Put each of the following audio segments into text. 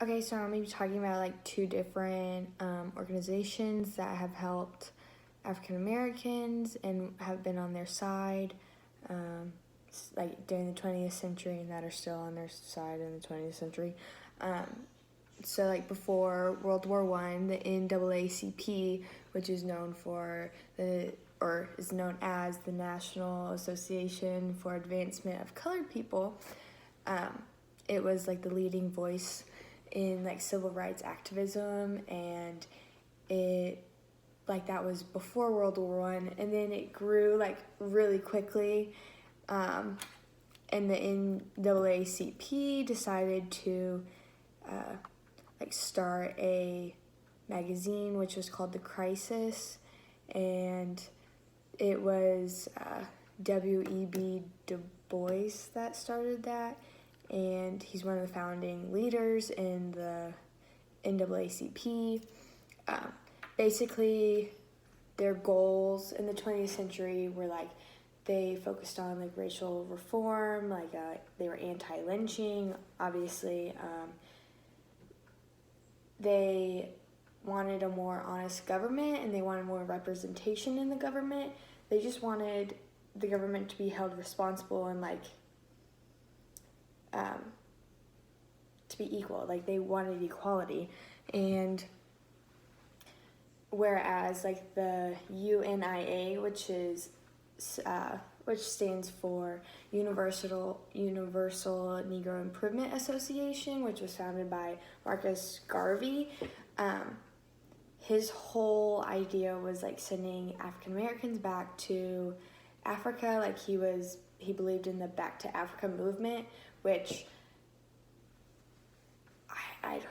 Okay, so I'm going to be talking about like two different organizations that have helped African Americans and have been on their side, like during the 20th century, and that are still on their side in the 20th century. So like before World War I, the NAACP, which is known as the National Association for Advancement of Colored People, it was like the leading voice in like civil rights activism, and it like that was before World War I, and then it grew like really quickly, and the NAACP decided to like start a magazine which was called The Crisis, and it was W.E.B. Du Bois that started that, and he's one of the founding leaders in the NAACP. Basically, their goals in the 20th century were like they focused on like racial reform, like they were anti-lynching, obviously. They wanted a more honest government, and they wanted more representation in the government. They just wanted the government to be held responsible and like to be equal. Like they wanted equality. And whereas like the UNIA, which stands for Universal Negro Improvement Association, which was founded by Marcus Garvey. His whole idea was like sending African Americans back to Africa. Like he believed in the Back to Africa movement, which I don't,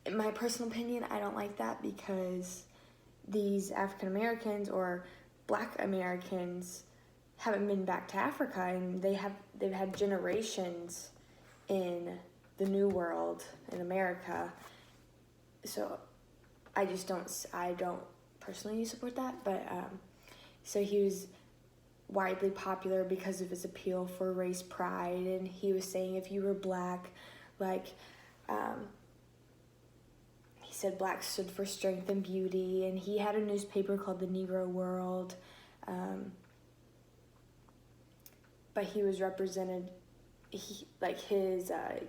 in my personal opinion, I don't like that, because these African Americans or Black Americans haven't been back to Africa, and they've had generations in the New World in America. So I don't personally support that, but so he was widely popular because of his appeal for race pride, and he was saying if you were Black, like he said Black stood for strength and beauty, and he had a newspaper called the Negro World, but he was represented, his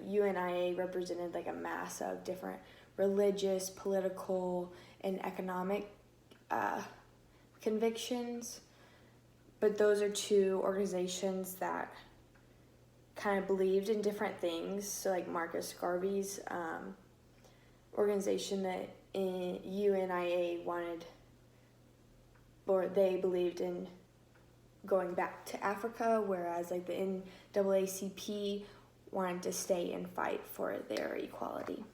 UNIA represented like a mass of different religious, political, and economic convictions. But those are two organizations that kind of believed in different things. So like Marcus Garvey's organization, that in UNIA they believed in going back to Africa, whereas like the NAACP wanted to stay and fight for their equality.